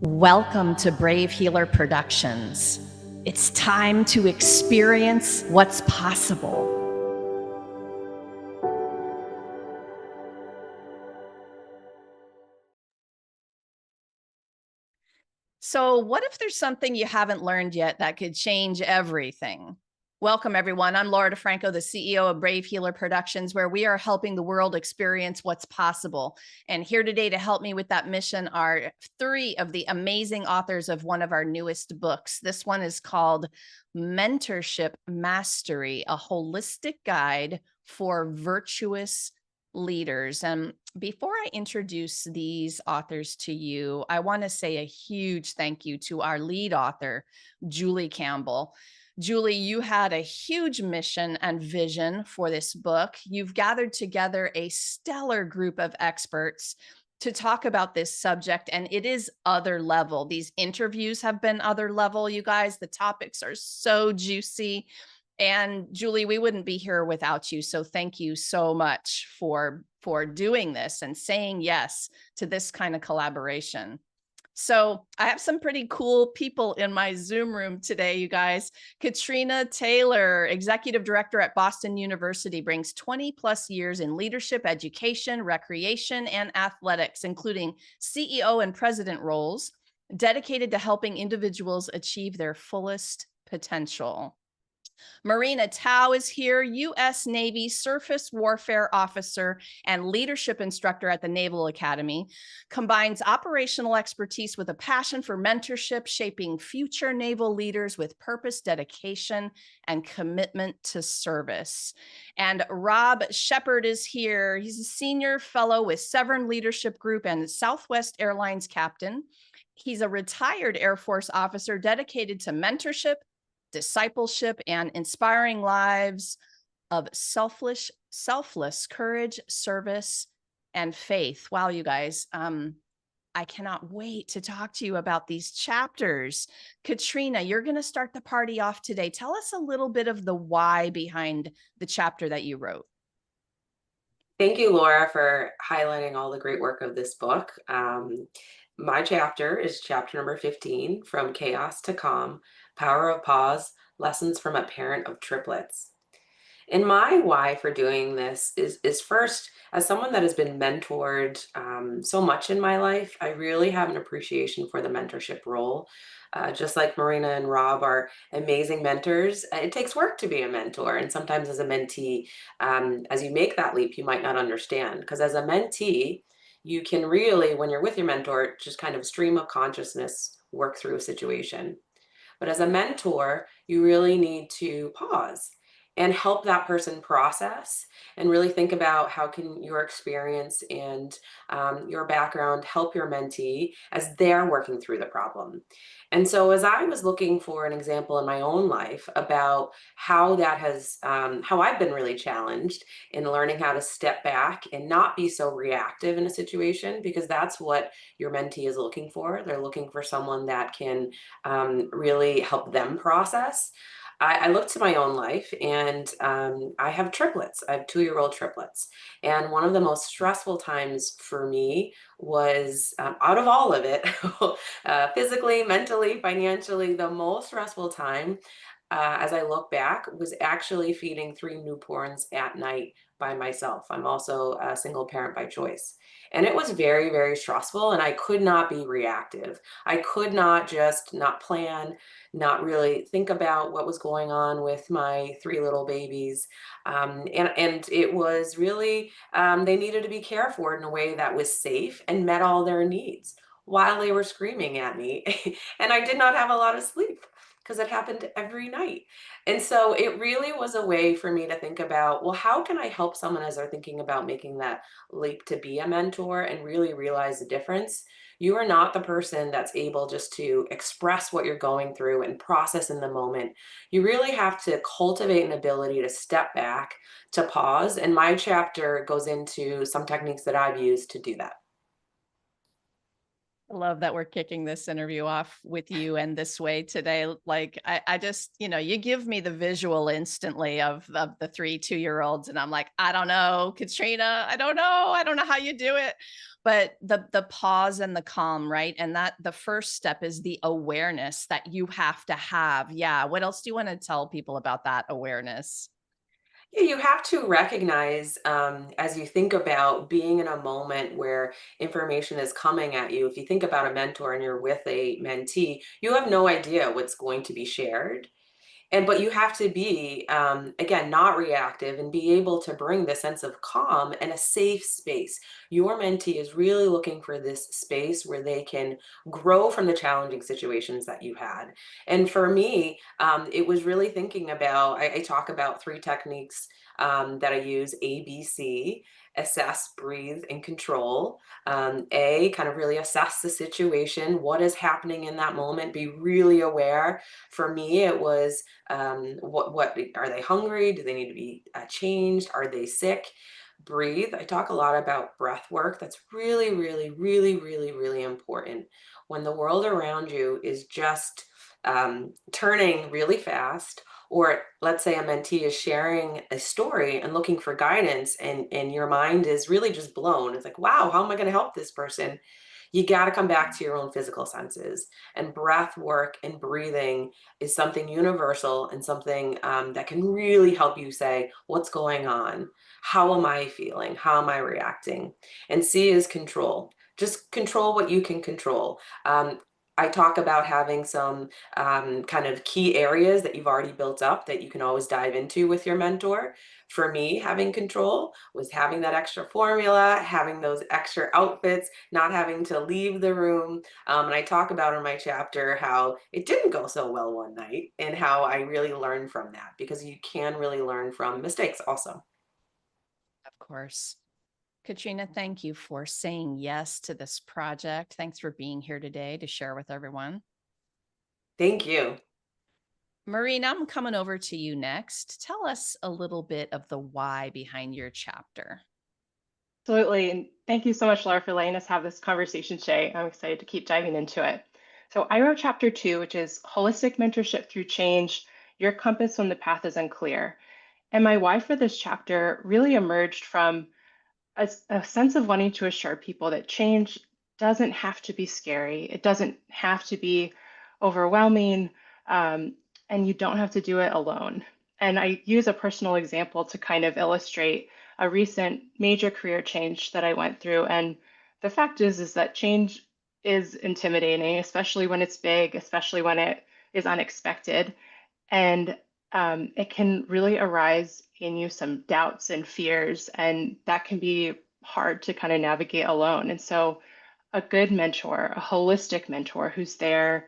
Welcome to Brave Healer Productions. It's time to experience what's possible. So, what if there's something you haven't learned yet that could change everything? Welcome, everyone. I'm Laura DeFranco, the CEO of Brave Healer Productions, where we are helping the world experience what's possible. And here today to help me with that mission are three of the amazing authors of one of our newest books. This one is called Mentorship Mastery, a holistic guide for virtuous leaders. And before I introduce these authors to you, I want to say a huge thank you to our lead author, Julie Campbell. Julie, you had a huge mission and vision for this book. You've gathered together a stellar group of experts to talk about this subject, and it is other level. These interviews have been other level, you guys. The topics are so juicy. And Julie, we wouldn't be here without you. So thank you so much for doing this and saying yes to this kind of collaboration. So I have some pretty cool people in my Zoom room today, you guys. Katrina Taylor, Executive Director at Boston University, brings 20 plus years in leadership, education, recreation, and athletics, including CEO and president roles, dedicated to helping individuals achieve their fullest potential. Marina Tao is here, U.S. Navy Surface Warfare Officer and Leadership Instructor at the Naval Academy, combines operational expertise with a passion for mentorship, shaping future naval leaders with purpose, dedication, and commitment to service. And Rob Shepard is here. He's a Senior Fellow with Severn Leadership Group and Southwest Airlines Captain. He's a retired Air Force officer dedicated to mentorship, discipleship, and inspiring lives of selfless courage, service, and faith. Wow, you guys, I cannot wait to talk to you about these chapters. Katrina, you're going to start the party off today. Tell us a little bit of the why behind the chapter that you wrote. Thank you, Laura, for highlighting all the great work of this book. My chapter is chapter number 15, From Chaos to Calm, Power of Pause, Lessons from a Parent of Triplets. And my why for doing this is first, as someone that has been mentored so much in my life, I really have an appreciation for the mentorship role. Just like Marina and Rob are amazing mentors, it takes work to be a mentor. And sometimes as a mentee, as you make that leap, you might not understand. Because as a mentee, you can really, when you're with your mentor, just kind of stream of consciousness work through a situation. But as a mentor, you really need to pause and help that person process and really think about how can your experience and your background help your mentee as they're working through the problem. And so as I was looking for an example in my own life about how that has, how I've been really challenged in learning how to step back and not be so reactive in a situation, because that's what your mentee is looking for. They're looking for someone that can really help them process. I looked to my own life, and I have triplets. I have 2-year-old triplets. And one of the most stressful times for me was out of all of it, physically, mentally, financially, the most stressful time as I look back was actually feeding 3 newborns at night by myself. I'm also a single parent by choice. And it was very, very stressful, and I could not be reactive. I could not just not plan, not really think about what was going on with my 3 little babies. And it was really, they needed to be cared for in a way that was safe and met all their needs while they were screaming at me. And I did not have a lot of sleep because it happened every night. And so it really was a way for me to think about, well, how can I help someone as they're thinking about making that leap to be a mentor and really realize the difference? You are not the person that's able just to express what you're going through and process in the moment. You really have to cultivate an ability to step back, to pause. And my chapter goes into some techniques that I've used to do that. I love that we're kicking this interview off with you and this way today. Like, I just, you give me the visual instantly of the 3 2-year-olds. And I'm like, I don't know, Katrina, I don't know how you do it. But the pause and the calm, right? And that the first step is the awareness that you have to have. Yeah. What else do you want to tell people about that awareness? Yeah, you have to recognize as you think about being in a moment where information is coming at you. If you think about a mentor and you're with a mentee, you have no idea what's going to be shared. And but you have to be, again, not reactive and be able to bring the sense of calm and a safe space. Your mentee is really looking for this space where they can grow from the challenging situations that you had. And for me, it was really thinking about, I talk about three techniques that I use: ABC, assess, breathe, and control. A, kind of really assess the situation, what is happening in that moment, be really aware. For me, it was what are they hungry? Do they need to be changed? Are they sick? Breathe. I talk a lot about breath work. That's really, really, really, really, really important. When the world around you is just turning really fast, or let's say a mentee is sharing a story and looking for guidance, and your mind is really just blown. It's like, wow, how am I going to help this person? You got to come back to your own physical senses. And breath work and breathing is something universal and something that can really help you say, what's going on? How am I feeling? How am I reacting? And C is control. Just control what you can control. I talk about having some kind of key areas that you've already built up that you can always dive into with your mentor. For me, having control was having that extra formula, having those extra outfits, not having to leave the room. And I talk about in my chapter how it didn't go so well one night and how I really learned from that, because you can really learn from mistakes also. Of course. Katrina, thank you for saying yes to this project. Thanks for being here today to share with everyone. Thank you. Maureen, I'm coming over to you next. Tell us a little bit of the why behind your chapter. Absolutely. And thank you so much, Laura, for letting us have this conversation today. I'm excited to keep diving into it. So, I wrote chapter 2, which is Holistic Mentorship Through Change, Your Compass When the Path is Unclear. And my why for this chapter really emerged from a sense of wanting to assure people that change doesn't have to be scary. It doesn't have to be overwhelming, um, and you don't have to do it alone. And I use a personal example to kind of illustrate a recent major career change that I went through. And the fact is that change is intimidating, especially when it's big, especially when it is unexpected. And it can really arise in you some doubts and fears, and that can be hard to kind of navigate alone. And so, a good mentor, a holistic mentor who's there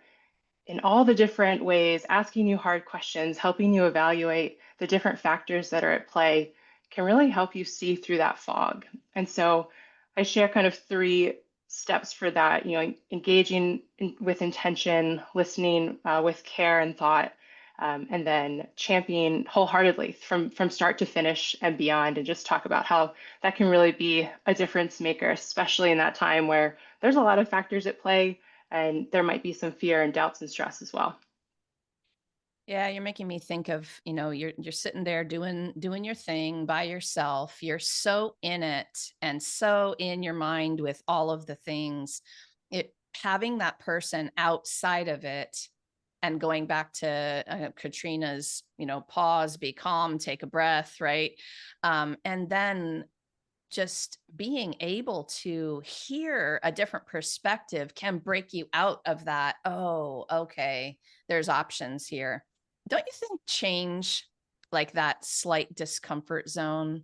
in all the different ways, asking you hard questions, helping you evaluate the different factors that are at play, can really help you see through that fog. And so I share kind of three steps for that, engaging with intention, listening with care and thought, and then championing wholeheartedly from start to finish and beyond, and just talk about how that can really be a difference maker, especially in that time where there's a lot of factors at play and there might be some fear and doubts and stress as well. Yeah, you're making me think of, you're sitting there doing your thing by yourself. You're so in it and so in your mind with all of the things. It having that person outside of it and going back to Katrina's, pause, be calm, take a breath, right? And then just being able to hear a different perspective can break you out of that. Oh, okay, there's options here. Don't you think change, like that slight discomfort zone,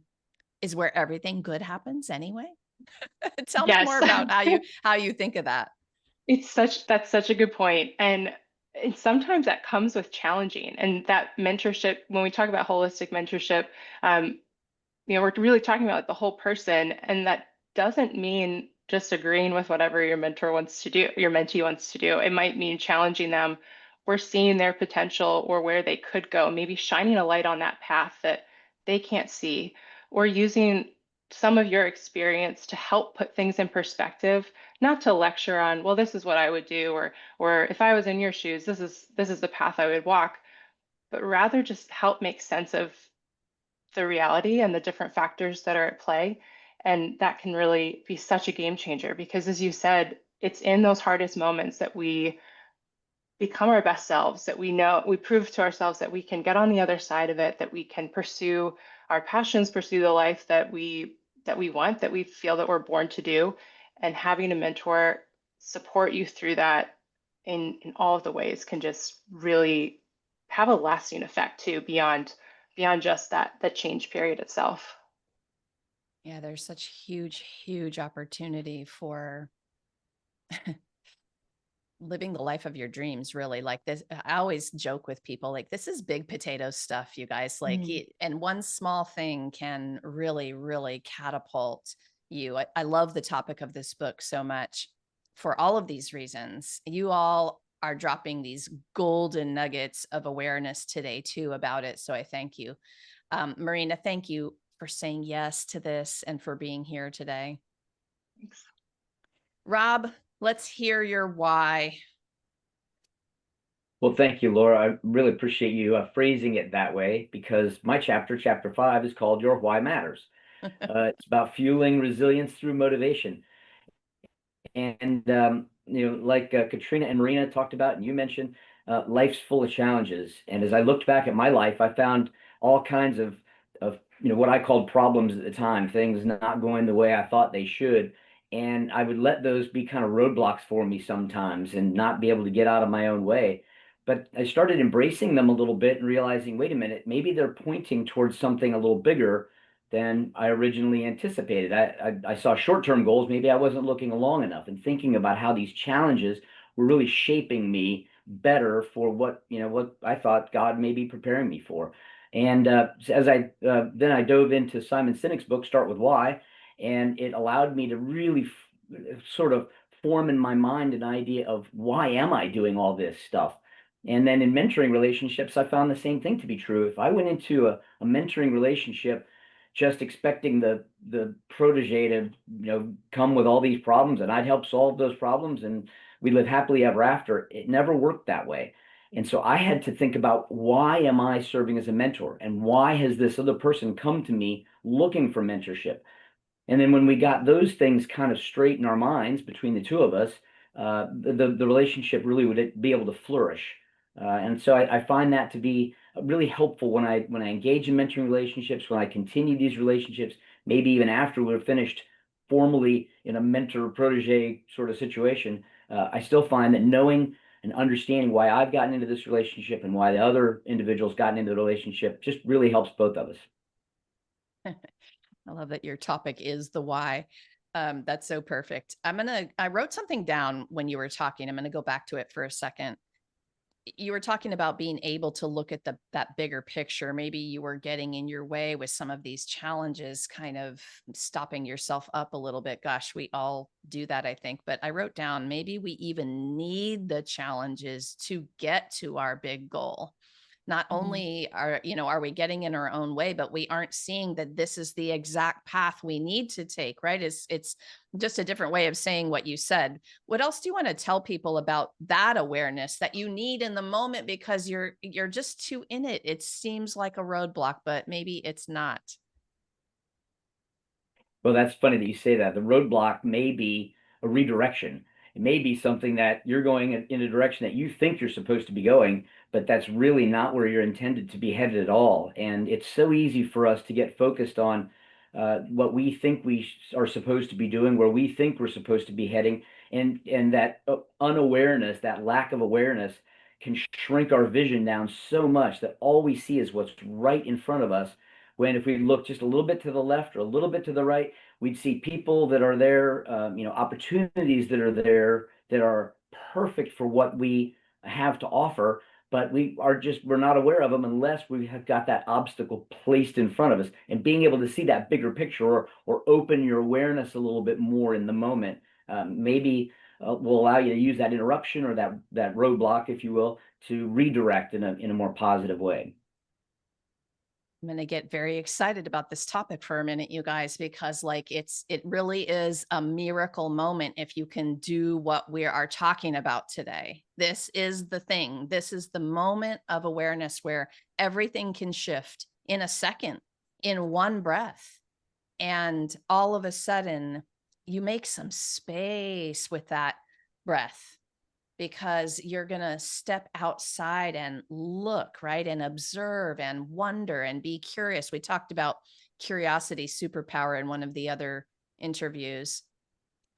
is where everything good happens anyway? Tell me more Yes, about how you think of that. that's such a good point. And sometimes that comes with challenging. And that mentorship, when we talk about holistic mentorship, um, we're really talking about like the whole person, and that doesn't mean just agreeing with whatever your mentor wants to do, your mentee wants to do. It might mean challenging them or seeing their potential or where they could go, maybe shining a light on that path that they can't see, or using some of your experience to help put things in perspective, not to lecture on, well, this is what I would do, or if I was in your shoes, this is the path I would walk, but rather just help make sense of the reality and the different factors that are at play, And that can really be such a game changer because, as you said, it's in those hardest moments that we become our best selves, that we know, we prove to ourselves that we can get on the other side of it, that we can pursue our passions, pursue the life that we want, that we feel that we're born to do. And having a mentor support you through that in all of the ways can just really have a lasting effect too, beyond just that change period itself. Yeah, there's such huge opportunity for living the life of your dreams, really. Like this, I always joke with people, like, this is big potato stuff, you guys. Like, Mm. and one small thing can really catapult you. I love the topic of this book so much for all of these reasons. You all are dropping these golden nuggets of awareness today, too, about it. So I thank you. Marina, thank you for saying yes to this and for being here today. Thanks. Rob, let's hear your why. Well, thank you, Laura. I really appreciate you phrasing it that way because my chapter, chapter 5, is called Your Why Matters. It's about fueling resilience through motivation. And like Katrina and Marina talked about, and you mentioned, life's full of challenges. And as I looked back at my life, I found all kinds of what I called problems at the time, things not going the way I thought they should. And I would let those be kind of roadblocks for me sometimes and not be able to get out of my own way. But I started embracing them a little bit and realizing, wait a minute, maybe they're pointing towards something a little bigger than I originally anticipated. I saw short-term goals. Maybe I wasn't looking long enough and thinking about how these challenges were really shaping me better for what I thought God may be preparing me for. And as then I dove into Simon Sinek's book, Start With Why, and it allowed me to really sort of form in my mind an idea of why am I doing all this stuff. And then in mentoring relationships, I found the same thing to be true. If I went into a mentoring relationship just expecting the protege to come with all these problems and I'd help solve those problems and we live happily ever after. It never worked that way. And so I had to think about, why am I serving as a mentor and why has this other person come to me looking for mentorship? And then when we got those things kind of straight in our minds between the two of us, the relationship really would be able to flourish. And so I find that to be really helpful when I engage in mentoring relationships, when I continue these relationships, maybe even after we're finished formally in a mentor protege sort of situation. I still find that knowing and understanding why I've gotten into this relationship and why the other individual's gotten into the relationship just really helps both of us. I love that your topic is the why. That's so perfect. I wrote something down when you were talking. I'm going to go back to it for a second. You were talking about being able to look at that bigger picture. Maybe you were getting in your way with some of these challenges, kind of stopping yourself up a little bit. Gosh, we all do that, I think. But I wrote down, maybe we even need the challenges to get to our big goal. Not only are we getting in our own way, but we aren't seeing that this is the exact path we need to take, right? It's just a different way of saying what you said. What else do you want to tell people about that awareness that you need in the moment because you're just too in it? It seems like a roadblock, but maybe it's not. Well, that's funny that you say that. The roadblock may be a redirection. It may be something that you're going in a direction that you think you're supposed to be going, but that's really not where you're intended to be headed at all. And it's so easy for us to get focused on what we think we are supposed to be doing, where we think we're supposed to be heading, and that unawareness, that lack of awareness, can shrink our vision down so much that all we see is what's right in front of us. When if we look just a little bit to the left or a little bit to the right, we'd see people that are there, opportunities that are there that are perfect for what we have to offer, but we're not aware of them unless we have got that obstacle placed in front of us. And being able to see that bigger picture, or open your awareness a little bit more in the moment, maybe will allow you to use that interruption or that roadblock, if you will, to redirect in a more positive way. I'm going to get very excited about this topic for a minute, you guys, because it really is a miracle moment if you can do what we are talking about today. This is the thing. This is the moment of awareness where everything can shift in a second, in one breath. And all of a sudden, you make some space with that breath, because you're going to step outside and look, right? And observe and wonder and be curious. We talked about curiosity superpower in one of the other interviews.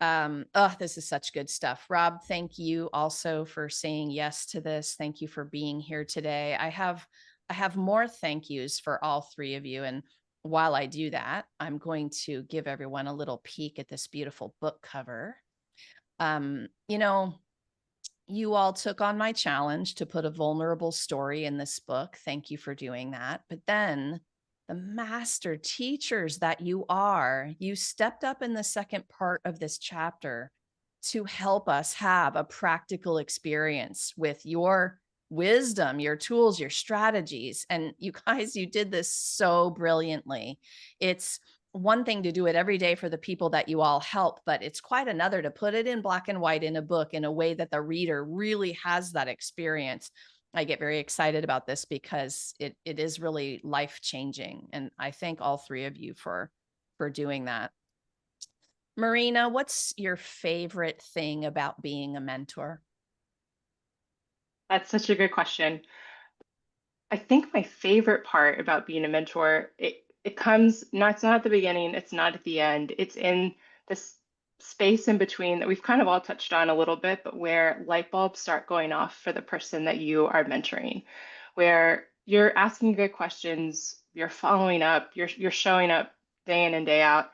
Oh, this is such good stuff. Rob, thank you also for saying yes to this. Thank you for being here today. I have more thank yous for all three of you. And while I do that, I'm going to give everyone a little peek at this beautiful book cover. You know, you all took on my challenge to put a vulnerable story in this book. Thank you for doing that. But then the master teachers that you are, you stepped up in the second part of this chapter to help us have a practical experience with your wisdom, your tools, your strategies. And you guys, you did this so brilliantly. It's one thing to do it every day for the people that you all help, but it's quite another to put it in black and white in a book in a way that the reader really has that experience. I get very excited about this because it is really life-changing. And I thank all three of you for doing that. Marina, what's your favorite thing about being a mentor? That's such a good question. I think my favorite part about being a mentor, it comes not, it's not at the beginning, it's not at the end. It's in this space in between that we've kind of all touched on a little bit, but where light bulbs start going off for the person that you are mentoring, where you're asking good questions, you're following up, you're showing up day in and day out.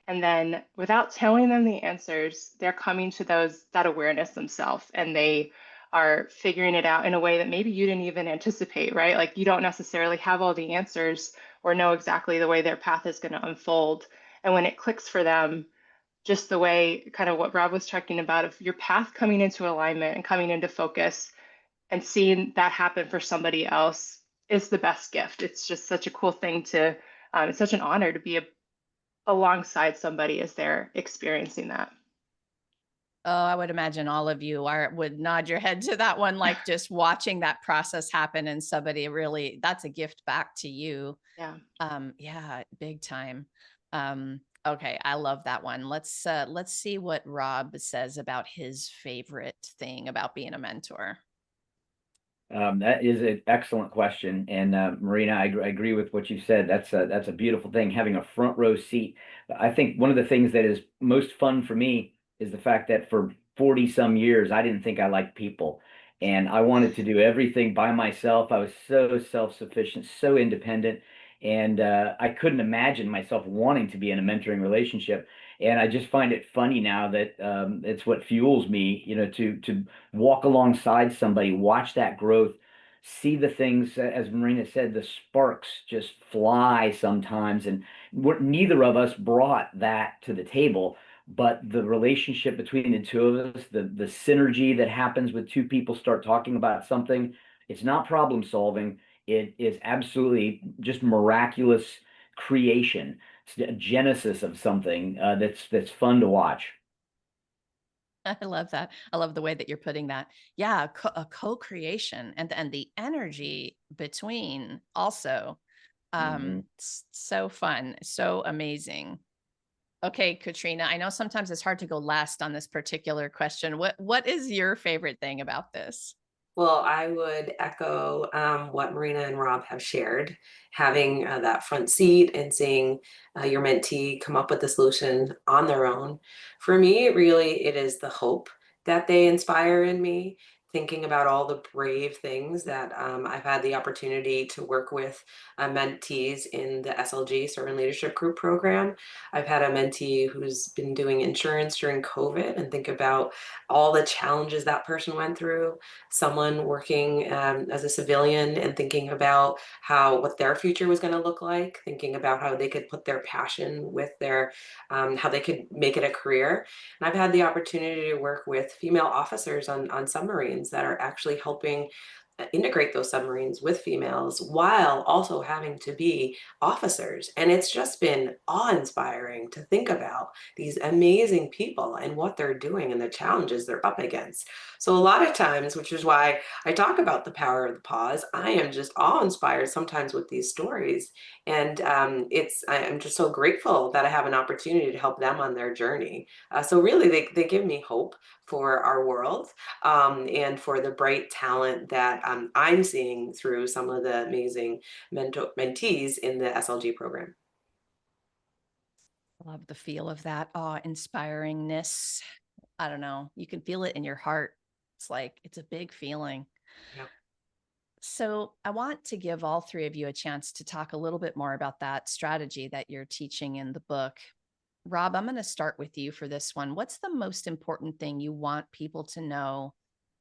And then without telling them the answers, they're coming to that awareness themselves, and they are figuring it out in a way that maybe you didn't even anticipate, right? Like you don't necessarily have all the answers or know exactly the way their path is going to unfold. And when it clicks for them, just the way kind of what Rob was talking about, of your path coming into alignment and coming into focus and seeing that happen for somebody else is the best gift. It's just such a cool thing it's such an honor to be alongside somebody as they're experiencing that. Oh, I would imagine all of you would nod your head to that one, like just watching that process happen and somebody really, that's a gift back to you. Yeah. Yeah, big time. Okay, I love that one. Let's see what Rob says about his favorite thing about being a mentor. That is an excellent question, and Marina, I agree with what you said. That's a beautiful thing, having a front row seat. I think one of the things that is most fun for me is the fact that for 40 some years, I didn't think I liked people, and I wanted to do everything by myself. I was so self-sufficient, so independent, and I couldn't imagine myself wanting to be in a mentoring relationship. And I just find it funny now that it's what fuels me, to walk alongside somebody, watch that growth, see the things, as Marina said, the sparks just fly sometimes. And neither of us brought that to the table, but the relationship between the two of us, the synergy that happens with two people start talking about something, it's not problem solving. It is absolutely just miraculous creation. It's a genesis of something that's fun to watch. I love that. I love the way that you're putting that. Yeah, a co-creation and the energy between also. Mhm. So fun, so amazing. Okay, Katrina, I know sometimes it's hard to go last on this particular question. What is your favorite thing about this? Well, I would echo what Marina and Rob have shared. Having that front seat and seeing your mentee come up with the solution on their own. For me, really, it is the hope that they inspire in me. Thinking about all the brave things that I've had the opportunity to work with mentees in the SLG Servant Leadership Group program. I've had a mentee who's been doing insurance during COVID, and think about all the challenges that person went through. Someone working as a civilian and thinking about what their future was going to look like, thinking about how they could put their passion with their how they could make it a career. And I've had the opportunity to work with female officers on submarines that are actually helping integrate those submarines with females while also having to be officers. And it's just been awe-inspiring to think about these amazing people and what they're doing and the challenges they're up against. So a lot of times, which is why I talk about the power of the pause, I am just awe-inspired sometimes with these stories. And I'm just so grateful that I have an opportunity to help them on their journey. So really, they give me hope for our world, and for the bright talent that I'm seeing through some of the amazing mentees in the SLG program. Love the feel of that awe-inspiringness. I don't know. You can feel it in your heart. It's like, it's a big feeling. Yeah. So I want to give all three of you a chance to talk a little bit more about that strategy that you're teaching in the book. Rob, I'm going to start with you for this one. What's the most important thing you want people to know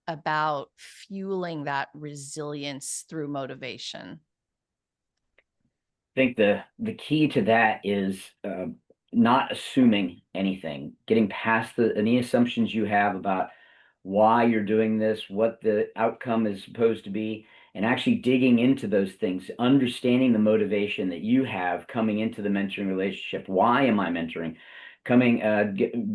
about fueling that resilience through motivation? I think the key to that is not assuming anything, getting past any assumptions you have about why you're doing this, what the outcome is supposed to be, and actually digging into those things, understanding the motivation that you have coming into the mentoring relationship. Why am I mentoring?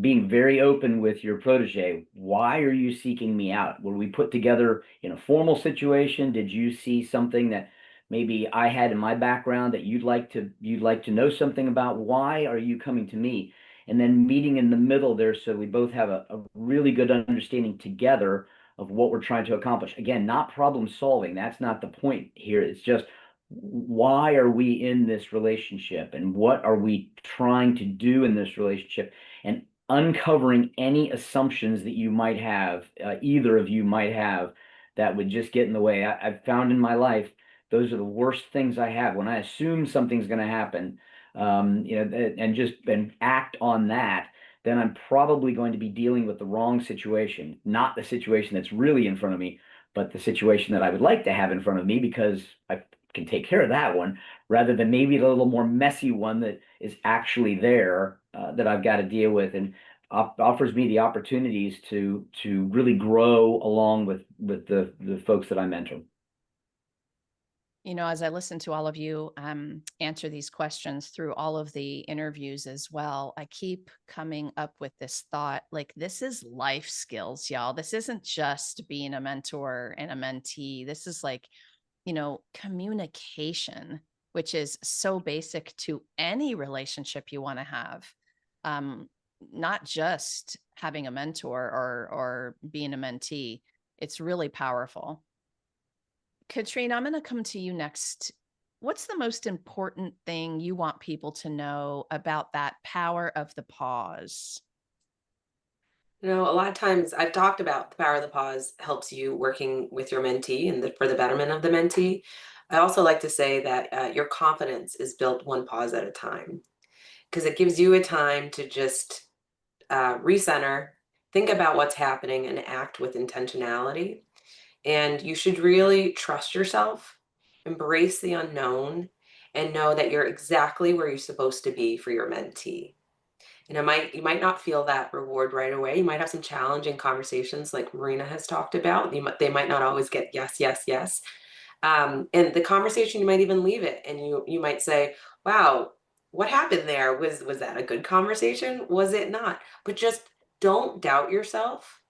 Being very open with your protege. Why are you seeking me out? Were we put together in a formal situation? Did you see something that maybe I had in my background that you'd like to know something about? Why are you coming to me? And then meeting in the middle there so we both have a really good understanding together of what we're trying to accomplish. Again, not problem solving. That's not the point here. It's just why are we in this relationship and what are we trying to do in this relationship, and uncovering any assumptions that you might have, either of you might have, that would just get in the way. I've found in my life those are the worst things I have when I assume something's going to happen, and act on that. Then I'm probably going to be dealing with the wrong situation, not the situation that's really in front of me, but the situation that I would like to have in front of me because I can take care of that one, rather than maybe the little more messy one that is actually there, that I've got to deal with, and offers me the opportunities to really grow along with the folks that I mentor. You know, as I listen to all of you answer these questions through all of the interviews as well, I keep coming up with this thought, like, this is life skills, y'all. This isn't just being a mentor and a mentee. This is like, communication, which is so basic to any relationship you want to have. Um, Not just having a mentor or being a mentee. It's really powerful. Katrina, I'm going to come to you next. What's the most important thing you want people to know about that power of the pause? A lot of times I've talked about the power of the pause helps you working with your mentee and for the betterment of the mentee. I also like to say that your confidence is built one pause at a time, because it gives you a time to just recenter, think about what's happening, and act with intentionality. And you should really trust yourself, embrace the unknown, and know that you're exactly where you're supposed to be for your mentee. You might not feel that reward right away. You might have some challenging conversations like Marina has talked about. They might not always get yes, yes, yes. And the conversation, you might even leave it, and you might say, "Wow, what happened there? Was that a good conversation? Was it not?" But just don't doubt yourself.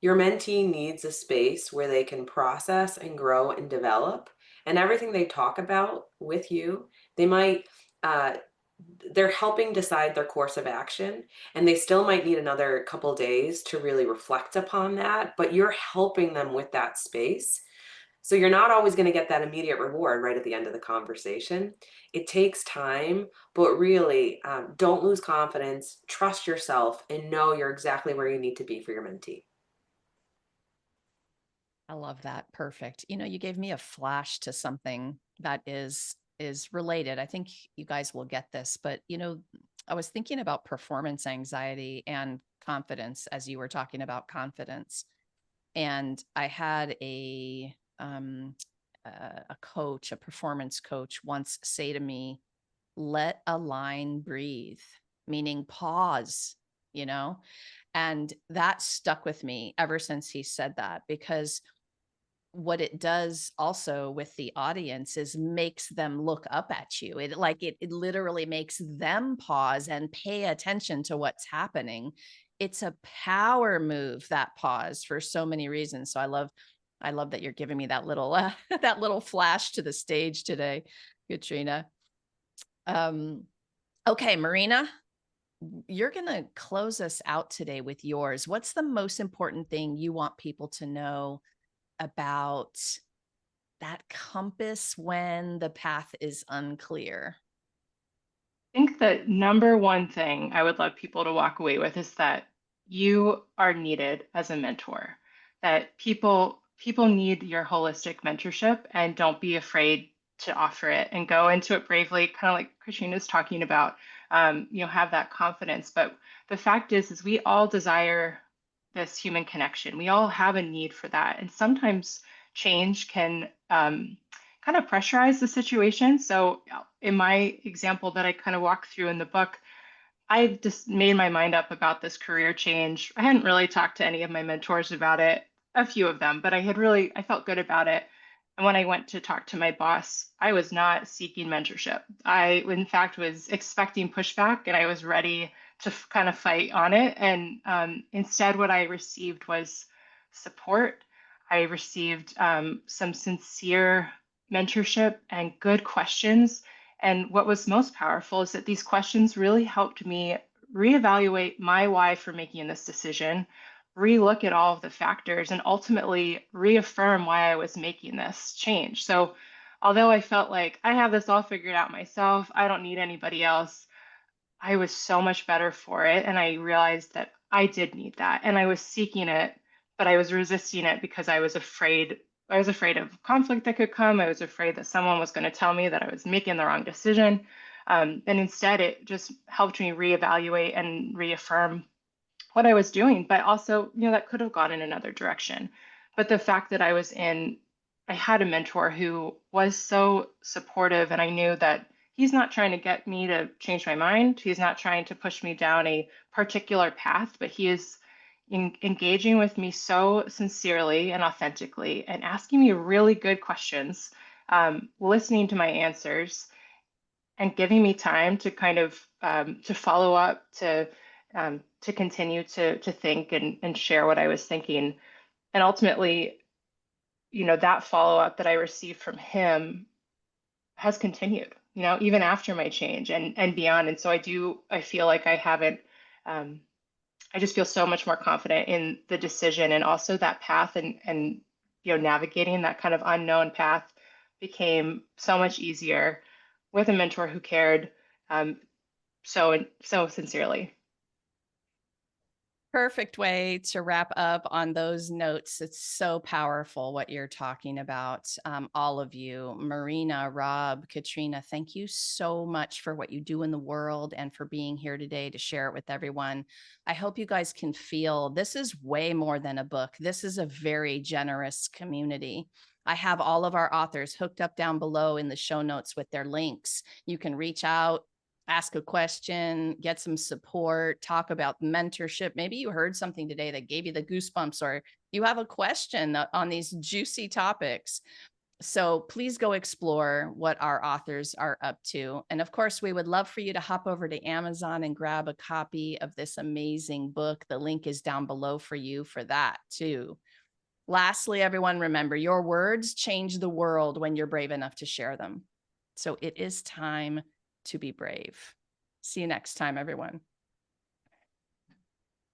Your mentee needs a space where they can process and grow and develop. And everything they talk about with you, they might, uh, they're helping decide their course of action. And they still might need another couple days to really reflect upon that, but you're helping them with that space. So you're not always going to get that immediate reward right at the end of the conversation. It takes time, but really, don't lose confidence, trust yourself, and know you're exactly where you need to be for your mentee. I love that. Perfect. You gave me a flash to something that is related. I think you guys will get this, but I was thinking about performance anxiety and confidence as you were talking about confidence. And I had a coach, a performance coach once say to me, let a line breathe, meaning pause, you know? And that stuck with me ever since he said that, because what it does also with the audience is makes them look up at you. It literally makes them pause and pay attention to what's happening. It's a power move, that pause, for so many reasons. So I love that you're giving me that little that little flash to the stage today, Katrina. Okay, Marina, you're going to close us out today with yours. What's the most important thing you want people to know about that compass when the path is unclear? I think the number one thing I would love people to walk away with is that you are needed as a mentor, that people need your holistic mentorship, and don't be afraid to offer it and go into it bravely, kind of like Katrina's talking about. Have that confidence. But the fact is we all desire this human connection. We all have a need for that. And sometimes change can kind of pressurize the situation. So in my example that I kind of walk through in the book, I just made my mind up about this career change. I hadn't really talked to any of my mentors about it, a few of them, but I felt good about it. And when I went to talk to my boss, I was not seeking mentorship. I, in fact, was expecting pushback, and I was ready to kind of fight on it. And instead, what I received was support. I received some sincere mentorship and good questions. And what was most powerful is that these questions really helped me reevaluate my why for making this decision, relook at all of the factors, and ultimately reaffirm why I was making this change. So, although I felt like I have this all figured out myself, I don't need anybody else, I was so much better for it. And I realized that I did need that. And I was seeking it, but I was resisting it because I was afraid. I was afraid of conflict that could come. I was afraid that someone was going to tell me that I was making the wrong decision. And instead, it just helped me reevaluate and reaffirm what I was doing. But also, that could have gone in another direction. But the fact that I had a mentor who was so supportive, and I knew that he's not trying to get me to change my mind. He's not trying to push me down a particular path, but he is engaging with me so sincerely and authentically and asking me really good questions, listening to my answers, and giving me time to kind of to follow up, to continue to think and share what I was thinking. And ultimately, that follow up that I received from him has continued, even after my change and beyond. And so I feel like I haven't, I just feel so much more confident in the decision, and also that path, and navigating that kind of unknown path became so much easier with a mentor who cared so sincerely. Perfect way to wrap up on those notes. It's so powerful what you're talking about. All of you, Marina, Rob, Katrina, thank you so much for what you do in the world and for being here today to share it with everyone. I hope you guys can feel this is way more than a book. This is a very generous community. I have all of our authors hooked up down below in the show notes with their links. You can reach out, ask a question, get some support, talk about mentorship. Maybe you heard something today that gave you the goosebumps, or you have a question on these juicy topics. So please go explore what our authors are up to. And of course, we would love for you to hop over to Amazon and grab a copy of this amazing book. The link is down below for you for that too. Lastly, everyone, remember, your words change the world when you're brave enough to share them. So it is time to be brave. See you next time, everyone.